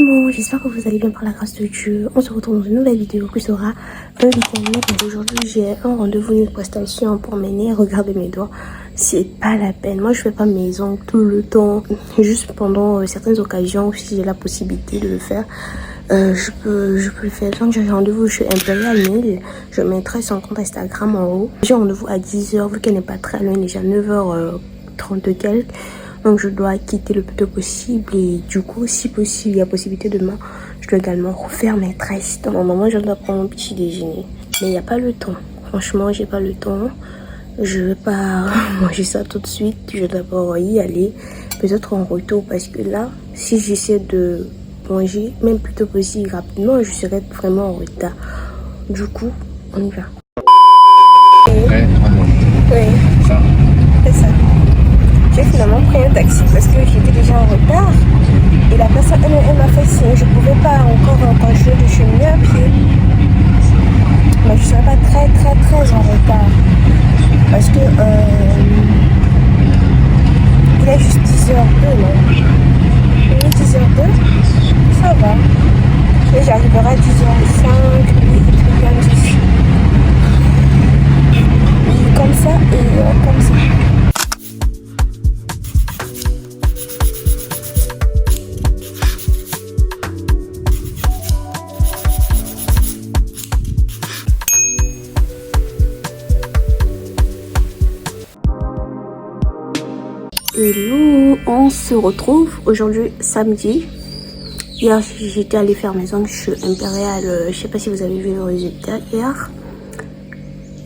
tout le monde, j'espère que vous allez bien par la grâce de Dieu. On se retrouve dans une nouvelle vidéo qui sera un week-end. Aujourd'hui j'ai un rendez-vous, une prestation pour m'aider. Regardez mes doigts, c'est pas la peine. Moi je fais pas mes ongles tout le temps, juste pendant certaines occasions, si j'ai la possibilité de le faire. Je peux le faire. Donc j'ai rendez-vous chez Imperial Nail. Je mettrai son compte Instagram en haut. J'ai rendez-vous à 10h, vu qu'elle n'est pas très loin, déjà 9h30 quelques. Donc je dois quitter le plus tôt possible. Et du coup, si possible, il y a possibilité demain, je dois également refaire mes tresses. Dans mon moment, je dois prendre mon petit déjeuner. Mais il n'y a pas le temps. Franchement, j'ai pas le temps. Je vais pas manger ça tout de suite. Je vais d'abord y aller. Peut-être en retour. Parce que là, si j'essaie de manger, même plus tôt possible, rapidement, je serai vraiment en retard. Du coup, on y va. Oui, c'est ça. J'ai finalement pris un taxi parce que j'étais déjà en retard. Et la personne, elle m'a fait signe. Je ne pouvais pas encore continuer de cheminer à pied. Mais je ne serais pas très en retard. Parce que il est juste 10h02, non? Il est 10h02. Ça va. Et j'arriverai à 10h05. Comme ça et comme ça. Hello, on se retrouve aujourd'hui samedi. Hier j'étais allée faire mes ongles chez Imperial. Je sais pas si vous avez vu le résultat hier.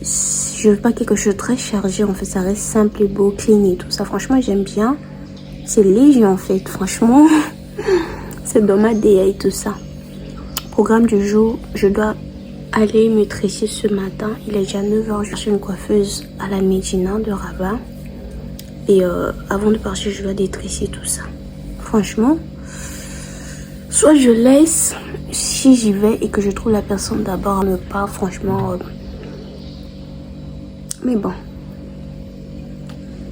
Je veux pas quelque chose de très chargé, en fait ça reste simple et beau, clean et tout ça. Franchement j'aime bien. C'est léger en fait, franchement. C'est dans ma DA et tout ça. Programme du jour, je dois aller me tresser ce matin. Il est déjà 9h, je suis une coiffeuse à la Médina de Rabat. Et avant de partir, je dois détresser tout ça. Franchement, soit je laisse, si j'y vais et que je trouve la personne d'abord me parle, franchement. Mais bon,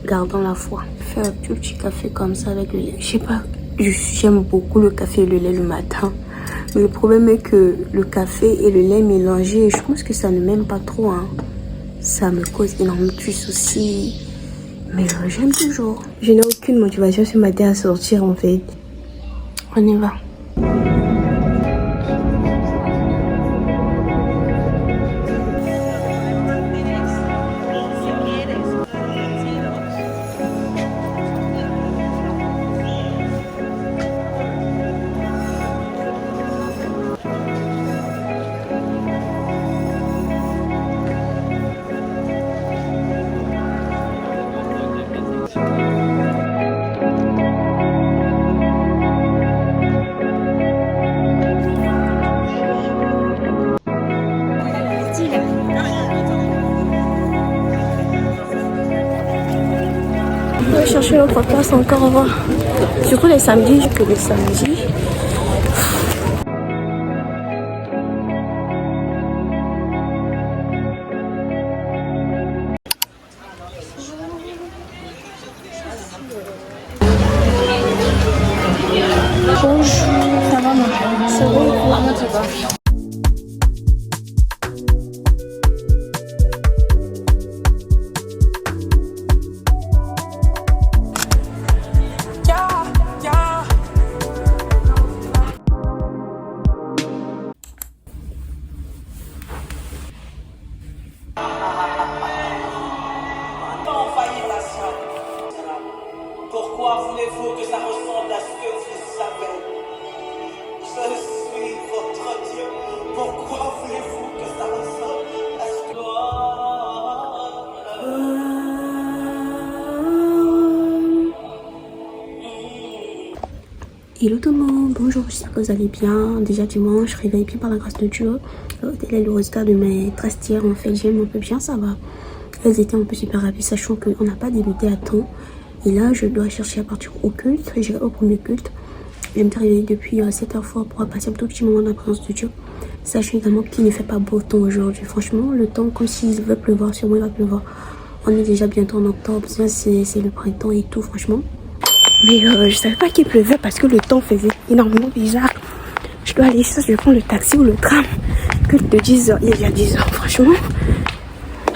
gardons la foi. Faire un petit café comme ça avec le lait. Je sais pas, j'aime beaucoup le café et le lait le matin. Mais le problème est que le café et le lait mélangés, je pense que ça ne m'aime pas trop. Hein. Ça me cause énormément de soucis. Mais j'aime toujours. Je n'ai aucune motivation ce matin à sortir en fait. On y va. On va chercher notre place encore. Surtout les samedis, que les samedis. Bonjour. Ça va, maman? Ça va, comment tu vas? Pourquoi voulez-vous que ça ressemble à ce que vous savez? Je suis votre Dieu. Pourquoi voulez-vous que ça ressemble à ce que... Hello tout le monde, bonjour, j'espère que vous allez bien. Déjà dimanche, réveillé bien par la grâce de Dieu. Tel est le résultat de mes tresses hier. En fait, j'aime un peu bien, ça va. Elles étaient un peu super rapides, sachant qu'on n'a pas débuté à temps. Et là, je dois chercher à partir au culte. J'irai au premier culte. Je me suis réveillée depuis 7h pour pouvoir passer un tout petit moment dans la présence de Dieu. Sachant également qu'il ne fait pas beau temps aujourd'hui. Franchement, le temps, comme s'il veut pleuvoir, sur moi, il va pleuvoir. On est déjà bientôt en octobre, c'est le printemps et tout, franchement. Mais je savais pas qu'il pleuvait parce que le temps faisait énormément bizarre. Je dois aller ça, je vais prendre le taxi ou le tram. Que te disent, il y a 10 ans, franchement.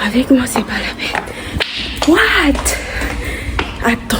Avec moi, c'est pas la peine. What? Attends.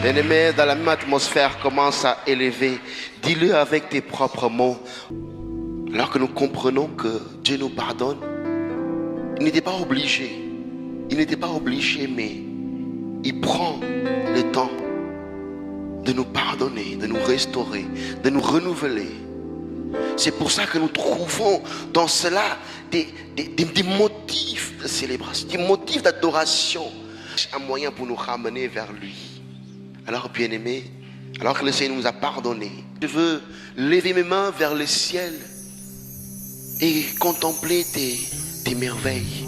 Bien-aimé, dans la même atmosphère, commence à élever. Dis-le avec tes propres mots. Alors que nous comprenons que Dieu nous pardonne, il n'était pas obligé. Il n'était pas obligé, mais il prend le temps de nous pardonner, de nous restaurer, de nous renouveler. C'est pour ça que nous trouvons dans cela des motifs de célébration, des motifs d'adoration. C'est un moyen pour nous ramener vers lui. Alors bien-aimé, alors que le Seigneur nous a pardonné, je veux lever mes mains vers le ciel et contempler tes merveilles.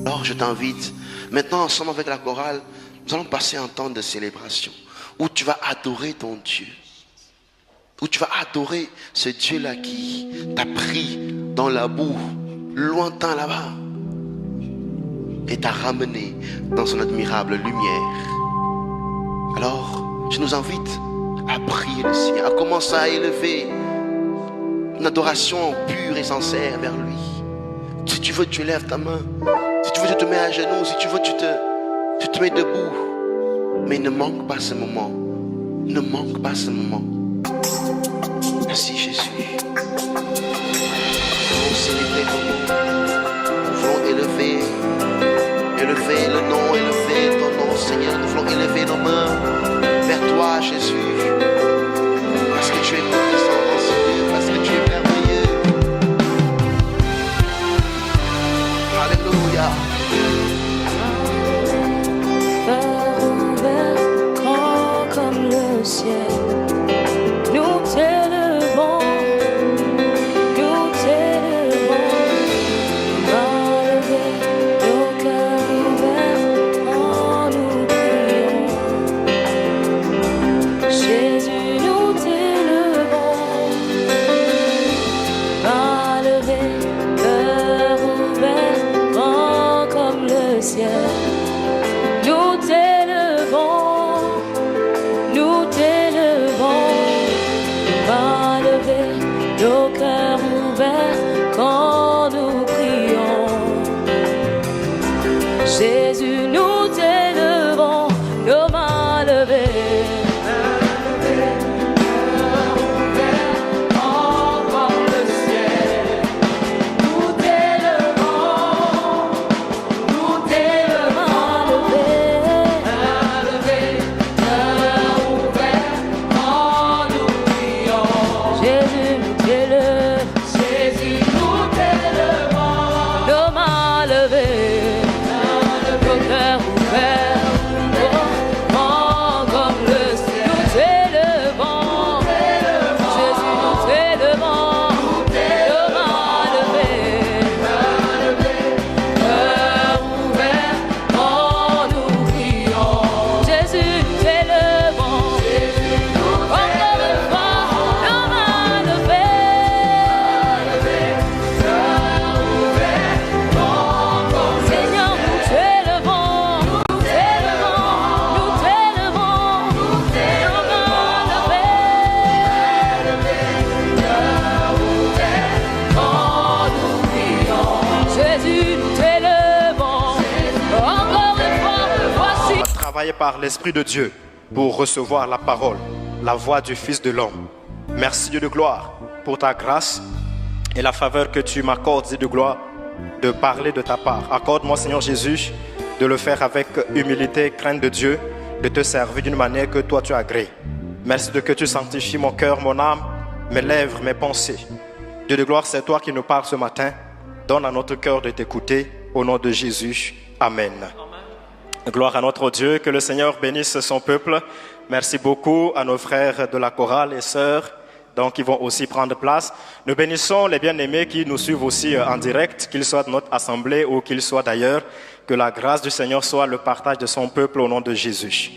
Alors je t'invite, maintenant ensemble avec la chorale, nous allons passer un temps de célébration où tu vas adorer ton Dieu. Où tu vas adorer ce Dieu-là qui t'a pris dans la boue, lointain là-bas, et t'a ramené dans son admirable lumière. Alors, je nous invite à prier le Seigneur, à commencer à élever une adoration pure et sincère vers lui. Si tu veux, tu lèves ta main. Si tu veux, tu te mets à genoux. Si tu veux, tu te mets debout. Mais ne manque pas ce moment. Ne manque pas ce moment. Merci Jésus. Nous voulons célébrer ton nom. Nous voulons élever le nom, élever ton nom, Seigneur. Nous voulons élever nos mains vers toi, Jésus. Parce que tu es puissant dans ce lieu, parce que tu es merveilleux. Alléluia. Cœur ouvert, grand comme le ciel. Nous t'élevons, nous t'élevons. Va lever nos cœurs ouverts en nous prions. Jésus, nous t'élevons. Va lever, cœur ouvert, grand comme le ciel. Nous t'élevons, nous t'élevons. Va lever nos cœurs ouverts quand nous prions. Jésus, nous t'élevons, nos mains levées. Par l'Esprit de Dieu pour recevoir la parole, la voix du Fils de l'homme. Merci Dieu de gloire pour ta grâce et la faveur que tu m'accordes, Dieu de gloire, de parler de ta part. Accorde-moi Seigneur Jésus de le faire avec humilité, crainte de Dieu, de te servir d'une manière que toi tu agrées. Merci de que tu sanctifies mon cœur, mon âme, mes lèvres, mes pensées. Dieu de gloire, c'est toi qui nous parles ce matin. donne à notre cœur de t'écouter. Au nom de Jésus, Amen. Gloire à notre Dieu, que le Seigneur bénisse son peuple. Merci beaucoup à nos frères de la chorale et sœurs, donc qui vont aussi prendre place. Nous bénissons les bien-aimés qui nous suivent aussi en direct, qu'ils soient de notre assemblée ou qu'ils soient d'ailleurs. Que la grâce du Seigneur soit le partage de son peuple au nom de Jésus.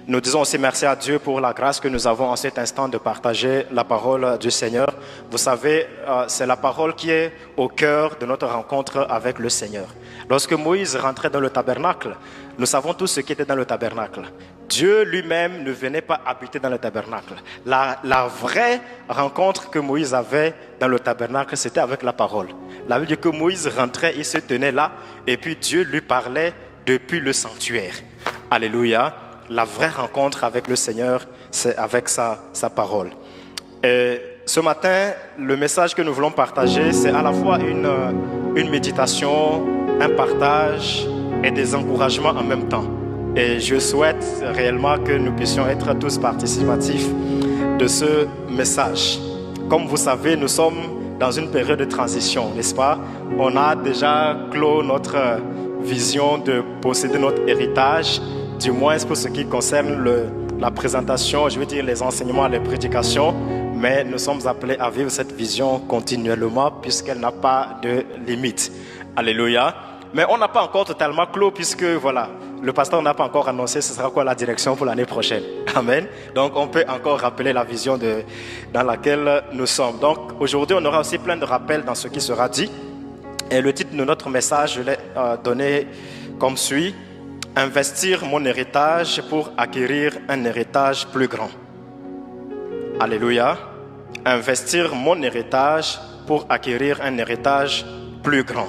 Nous disons aussi merci à Dieu pour la grâce que nous avons en cet instant de partager la parole du Seigneur. Vous savez, c'est la parole qui est au cœur de notre rencontre avec le Seigneur. Lorsque Moïse rentrait dans le tabernacle, nous savons tous ce qui était dans le tabernacle. Dieu lui-même ne venait pas habiter dans le tabernacle. La vraie rencontre que Moïse avait dans le tabernacle, c'était avec la parole. La Bible dit que Moïse rentrait, il se tenait là, et puis Dieu lui parlait depuis le sanctuaire. Alléluia. La vraie rencontre avec le Seigneur, c'est avec sa parole. Et ce matin, le message que nous voulons partager, c'est à la fois une méditation, un partage et des encouragements en même temps. Et je souhaite réellement que nous puissions être tous participatifs de ce message. Comme vous savez, nous sommes dans une période de transition, n'est-ce pas? On a déjà clos notre vision de posséder notre héritage, du moins pour ce qui concerne la présentation, je veux dire les enseignements, les prédications, mais nous sommes appelés à vivre cette vision continuellement puisqu'elle n'a pas de limite. Alléluia. Mais on n'a pas encore totalement clos puisque voilà, le pasteur n'a pas encore annoncé ce sera quoi la direction pour l'année prochaine. Amen. Donc on peut encore rappeler la vision dans laquelle nous sommes. Donc aujourd'hui on aura aussi plein de rappels dans ce qui sera dit. Et le titre de notre message, je l'ai donné comme suit: investir mon héritage pour acquérir un héritage plus grand. Alléluia. Investir mon héritage pour acquérir un héritage plus grand.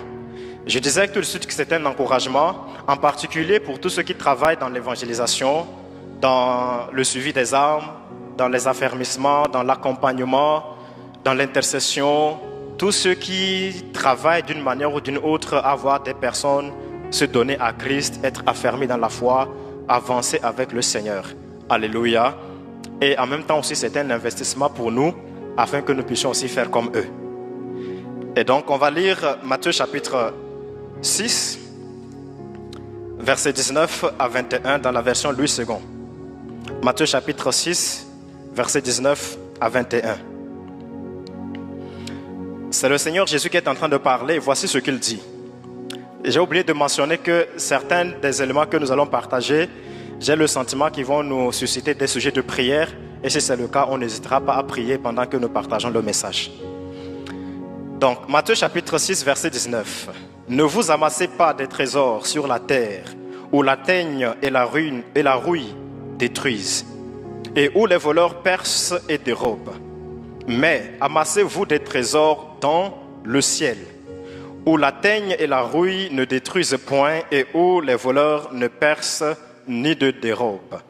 Je disais tout de suite que c'était un encouragement, en particulier pour tous ceux qui travaillent dans l'évangélisation, dans le suivi des âmes, dans les affermissements, dans l'accompagnement, dans l'intercession, tous ceux qui travaillent d'une manière ou d'une autre à voir des personnes se donner à Christ, être affermis dans la foi, avancer avec le Seigneur. Alléluia. Et en même temps aussi, c'est un investissement pour nous, afin que nous puissions aussi faire comme eux. Et donc, on va lire Matthieu chapitre 6, versets 19 à 21 dans la version Louis II. Matthieu chapitre 6, versets 19 à 21. C'est le Seigneur Jésus qui est en train de parler. Voici ce qu'il dit. J'ai oublié de mentionner que certains des éléments que nous allons partager, j'ai le sentiment qu'ils vont nous susciter des sujets de prière. Et si c'est le cas, on n'hésitera pas à prier pendant que nous partageons le message. Donc, Matthieu chapitre 6, verset 19. Ne vous amassez pas des trésors sur la terre, où la teigne et la rouille détruisent, et où les voleurs percent et dérobent. Mais amassez-vous des trésors dans le ciel, où la teigne et la rouille ne détruisent point, et où les voleurs ne percent ni ne dérobent.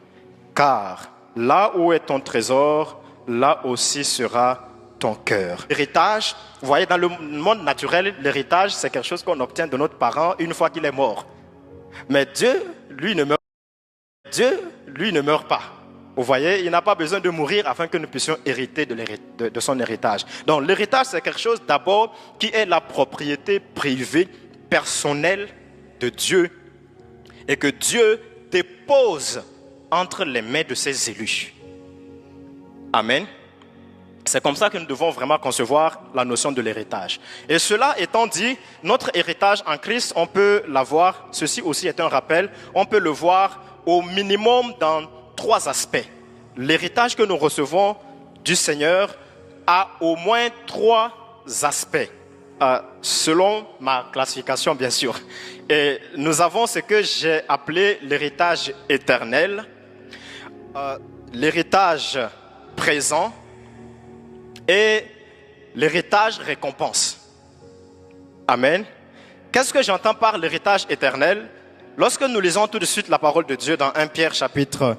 Car là où est ton trésor, là aussi sera ton cœur. L'héritage, vous voyez, dans le monde naturel, l'héritage, c'est quelque chose qu'on obtient de notre parent une fois qu'il est mort. Mais Dieu, lui, ne meurt pas. Vous voyez, il n'a pas besoin de mourir afin que nous puissions hériter de son héritage. Donc l'héritage, c'est quelque chose d'abord qui est la propriété privée, personnelle de Dieu, et que Dieu dépose entre les mains de ses élus. Amen. C'est comme ça que nous devons vraiment concevoir la notion de l'héritage. Et cela étant dit, notre héritage en Christ, on peut l'avoir, ceci aussi est un rappel, on peut le voir au minimum dans 3 aspects. L'héritage que nous recevons du Seigneur a au moins 3 aspects, selon ma classification bien sûr. Et nous avons ce que j'ai appelé l'héritage éternel, l'héritage présent et l'héritage récompense. Amen. Qu'est-ce que j'entends par l'héritage éternel? Lorsque nous lisons tout de suite la parole de Dieu dans 1 Pierre chapitre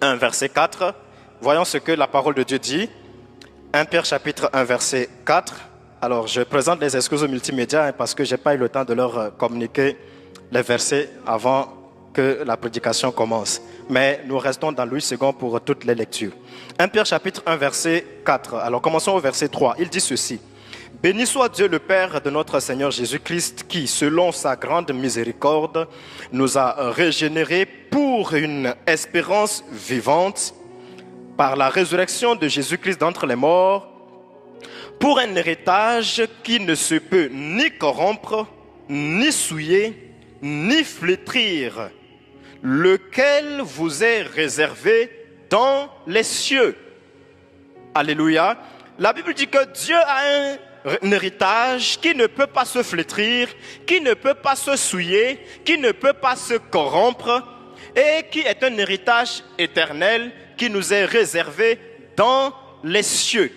1 verset 4, voyons ce que la parole de Dieu dit. 1 Pierre chapitre 1 verset 4. Alors je présente les excuses aux multimédia parce que je n'ai pas eu le temps de leur communiquer les versets avant que la prédication commence. Mais nous restons dans Louis II pour toutes les lectures. 1 Pierre chapitre 1 verset 4. Alors commençons au verset 3. Il dit ceci. Béni soit Dieu le Père de notre Seigneur Jésus-Christ qui, selon sa grande miséricorde, nous a régénérés pour une espérance vivante par la résurrection de Jésus-Christ d'entre les morts, pour un héritage qui ne se peut ni corrompre, ni souiller, ni flétrir, lequel vous est réservé dans les cieux. Alléluia. La Bible dit que Dieu a un héritage qui ne peut pas se flétrir, qui ne peut pas se souiller, qui ne peut pas se corrompre et qui est un héritage éternel qui nous est réservé dans les cieux.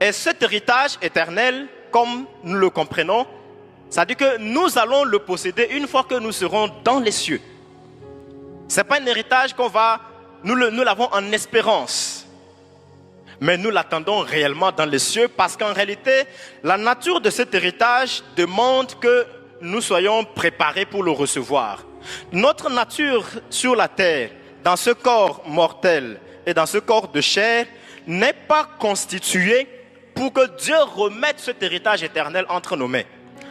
Et cet héritage éternel, comme nous le comprenons, ça dit que nous allons le posséder une fois que nous serons dans les cieux. Ce n'est pas un héritage nous l'avons en espérance. Mais nous l'attendons réellement dans les cieux parce qu'en réalité, la nature de cet héritage demande que nous soyons préparés pour le recevoir. Notre nature sur la terre, dans ce corps mortel et dans ce corps de chair, n'est pas constituée pour que Dieu remette cet héritage éternel entre nos mains.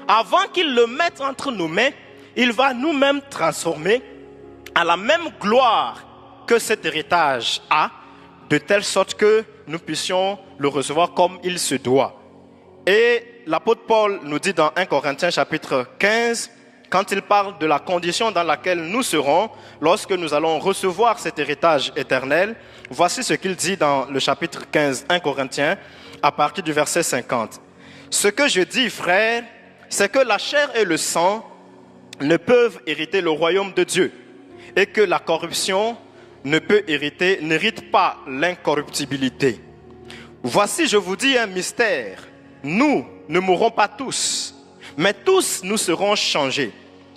Avant qu'il le mette entre nos mains, il va nous-mêmes transformer à la même gloire que cet héritage a, de telle sorte que nous puissions le recevoir comme il se doit. Et l'apôtre Paul nous dit dans 1 Corinthiens chapitre 15, quand il parle de la condition dans laquelle nous serons lorsque nous allons recevoir cet héritage éternel, voici ce qu'il dit dans le chapitre 15, 1 Corinthiens, à partir du verset 50. Ce que je dis, frères, c'est que la chair et le sang ne peuvent hériter le royaume de Dieu et que la corruption n'hérite pas l'incorruptibilité. Voici, je vous dis un mystère. Nous ne mourrons pas tous, mais tous nous serons changés.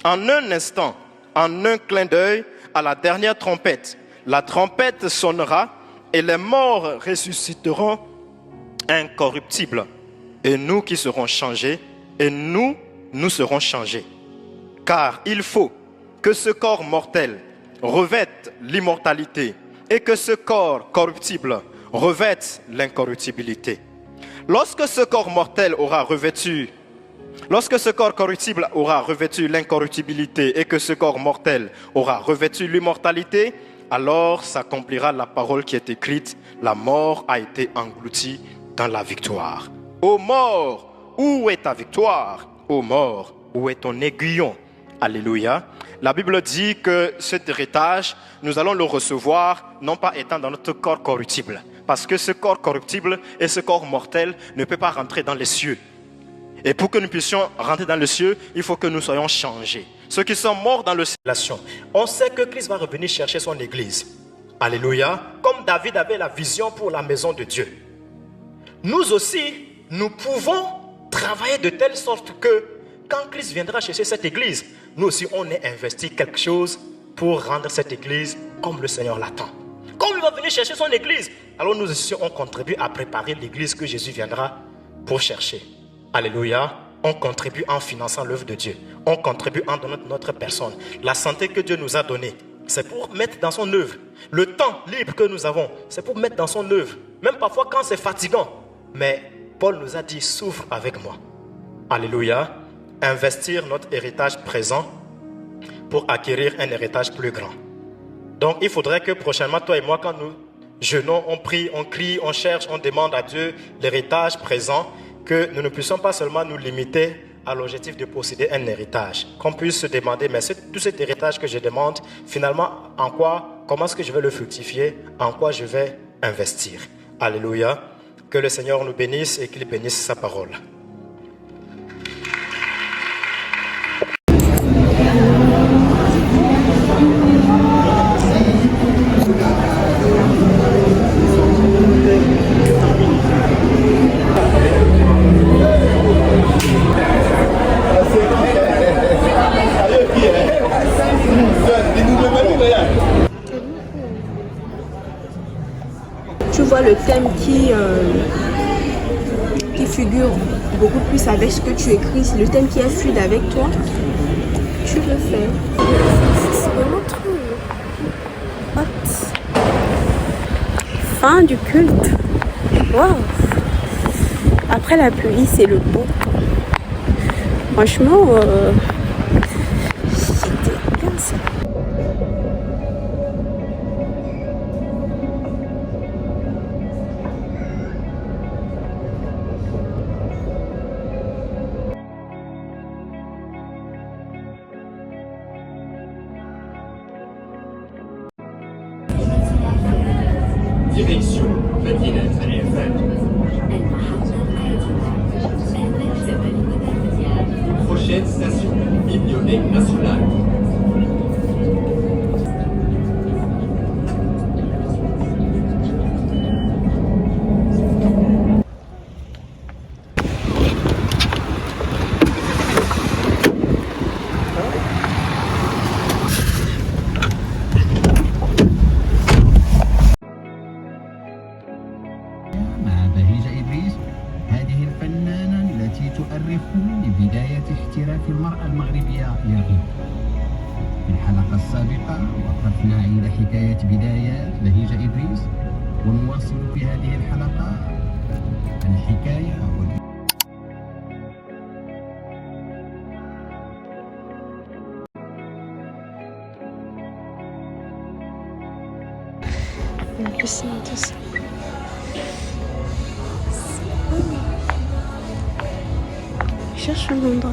En un instant, en un clin d'œil, à la dernière trompette. La trompette sonnera et les morts ressusciteront incorruptibles. Et nous qui serons changés, et nous serons changés. Car il faut que ce corps mortel revête l'immortalité et que ce corps corruptible revête l'incorruptibilité. Lorsque ce corps mortel aura revêtu, lorsque ce corps corruptible aura revêtu l'incorruptibilité et que ce corps mortel aura revêtu l'immortalité, alors s'accomplira la parole qui est écrite, la mort a été engloutie dans la victoire. Ô mort, où est ta victoire? Ô mort, où est ton aiguillon? Alléluia. La Bible dit que cet héritage, nous allons le recevoir, non pas étant dans notre corps corruptible. Parce que ce corps corruptible et ce corps mortel ne peut pas rentrer dans les cieux. Et pour que nous puissions rentrer dans les cieux, il faut que nous soyons changés. Ceux qui sont morts dans le ciel, on sait que Christ va revenir chercher son église. Alléluia. Comme David avait la vision pour la maison de Dieu. Nous aussi, nous pouvons travailler de telle sorte que quand Christ viendra chercher cette église, nous aussi on ait investi quelque chose pour rendre cette église comme le Seigneur l'attend. Comme il va venir chercher son église, alors nous aussi on contribue à préparer l'église que Jésus viendra pour chercher. Alléluia. On contribue en finançant l'œuvre de Dieu. On contribue en donnant notre personne. La santé que Dieu nous a donnée, c'est pour mettre dans son œuvre. Le temps libre que nous avons, c'est pour mettre dans son œuvre. Même parfois quand c'est fatigant. Mais Paul nous a dit, souffre avec moi. Alléluia. Investir notre héritage présent pour acquérir un héritage plus grand. Donc il faudrait que prochainement, toi et moi, quand nous jeûnons, on prie, on crie, on cherche, on demande à Dieu l'héritage présent, que nous ne puissions pas seulement nous limiter à l'objectif de posséder un héritage. Qu'on puisse se demander, mais tout cet héritage que je demande, finalement, comment est-ce que je vais le fructifier, en quoi je vais investir. Alléluia. Que le Seigneur nous bénisse et qu'il bénisse sa parole. Tu vois le thème qui figure beaucoup plus avec ce que tu écris, le thème qui est fluide avec toi, tu le fais. C'est vraiment trop hot. Fin du culte. Wow. Après la pluie, c'est le beau temps. Franchement, c'était bien ça. Direction Madinat FM. Prochaine station, Bibliothèque nationale. مع بهيجة إدريس، هذه الفنانة التي تؤرخ لبداية احتراف المرأة المغربية للغنى. في الحلقة السابقة وقفنا عند حكاية بدايات بهيجة إدريس، ونواصل في هذه الحلقة الحكاية Je cherche un endroit.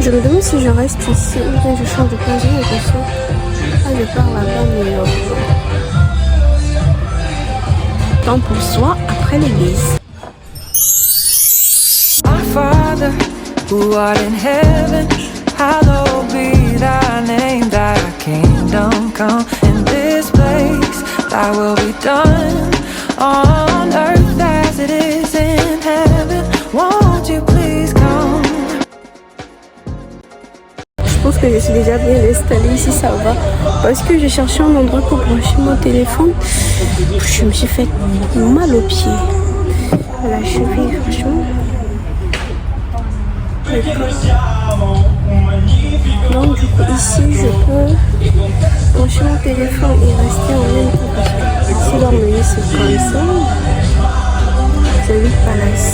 Je me demande si je reste ici ou bien je change de place. J'ai l'impression. Ah, je pars là-bas, mais temps pour soi après l'église. Our Father, who art in heaven, hallowed be thy name, thy kingdom come. In this place, thy will be done, on earth as it is in heaven. Won't you please come? Je pense que je suis déjà bien installée ici, ça va. Parce que j'ai cherché un endroit pour brancher mon téléphone. Je me suis fait mal aux pieds. À la cheville, franchement. Donc du coup ici je peux brancher mon téléphone et rester en même temps parce que ici dans le menu c'est comme ça. C'est le palace.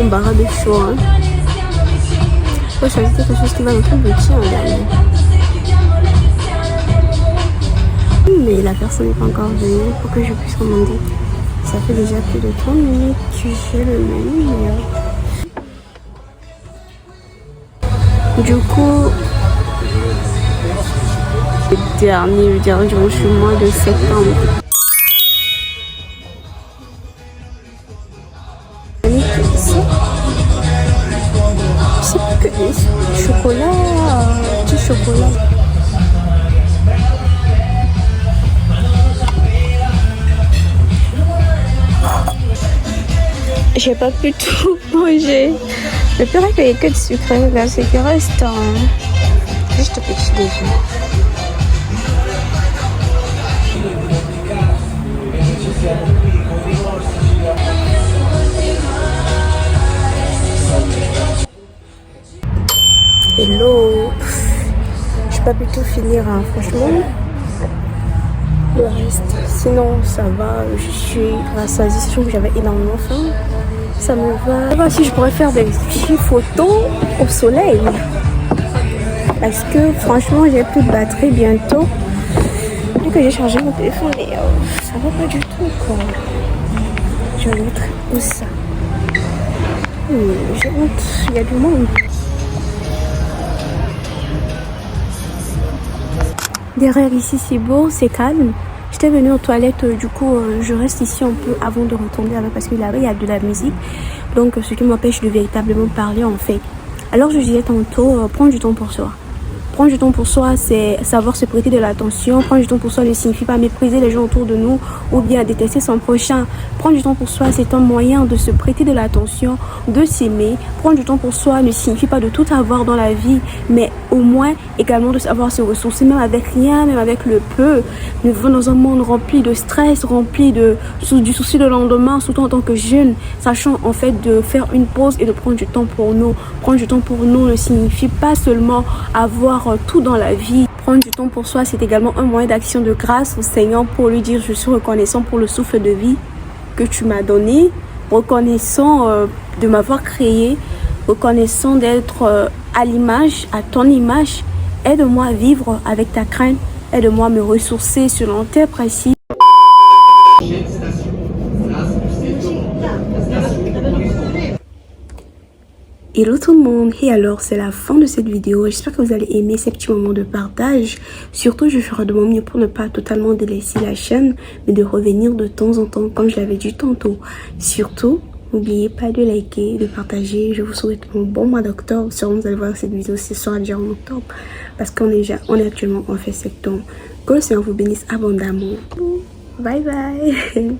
On barre de chaud hein. Faut choisir quelque chose qui va un peu petit en dernier. Mais la personne n'est pas encore venue pour que je puisse commander. Ça fait déjà plus de 30 minutes que j'ai le menu mais du coup, le dernier dimanche du mois de septembre. C'est que chocolat, petit chocolat. J'ai pas pu tout manger. Le pire est qu'il n'y a que de sucre là, c'est qu'il reste juste petit déjeuner. Hello. J'ai pas pu tout finir hein, franchement. Le reste, sinon ça va, je suis rassasiée, sachant que j'avais énormément faim. Ça me va. Voir si je pourrais faire des petites photos au soleil. Parce que franchement, j'ai plus de batterie bientôt. Dès que j'ai chargé mon téléphone, et ça va pas du tout quoi. Je vais mettre où ça. J'ai honte, il y a du monde. Derrière ici c'est beau, c'est calme. J'étais venue aux toilettes, du coup je reste ici un peu avant de retourner là-bas parce que là-bas il y a de la musique. Donc ce qui m'empêche de véritablement parler en fait. Alors je disais tantôt, prends du temps pour soi. Prendre du temps pour soi, c'est savoir se prêter de l'attention. Prendre du temps pour soi ne signifie pas mépriser les gens autour de nous ou bien détester son prochain. Prendre du temps pour soi, c'est un moyen de se prêter de l'attention, de s'aimer. Prendre du temps pour soi ne signifie pas de tout avoir dans la vie, mais au moins également de savoir se ressourcer, même avec rien, même avec le peu. Nous vivons dans un monde rempli de stress, rempli du souci de lendemain, surtout en tant que jeunes, sachant en fait de faire une pause et de prendre du temps pour nous. Prendre du temps pour nous ne signifie pas seulement avoir tout dans la vie. Prendre du temps pour soi, c'est également un moyen d'action de grâce au Seigneur pour lui dire je suis reconnaissant pour le souffle de vie que tu m'as donné, reconnaissant de m'avoir créé, reconnaissant d'être à l'image, à ton image. Aide-moi à vivre avec ta crainte, aide-moi à me ressourcer selon tes principes. Hello tout le monde, et alors c'est la fin de cette vidéo. J'espère que vous allez aimer ces petits moments de partage. Surtout je ferai de mon mieux pour ne pas totalement délaisser la chaîne, mais de revenir de temps en temps comme je l'avais dit tantôt. Surtout n'oubliez pas de liker, de partager. Je vous souhaite un bon mois d'octobre. Sûrement vous allez voir cette vidéo, ce sera déjà en octobre, parce qu'on est actuellement en fait septembre. Que le Seigneur vous bénisse abondamment. Bye bye.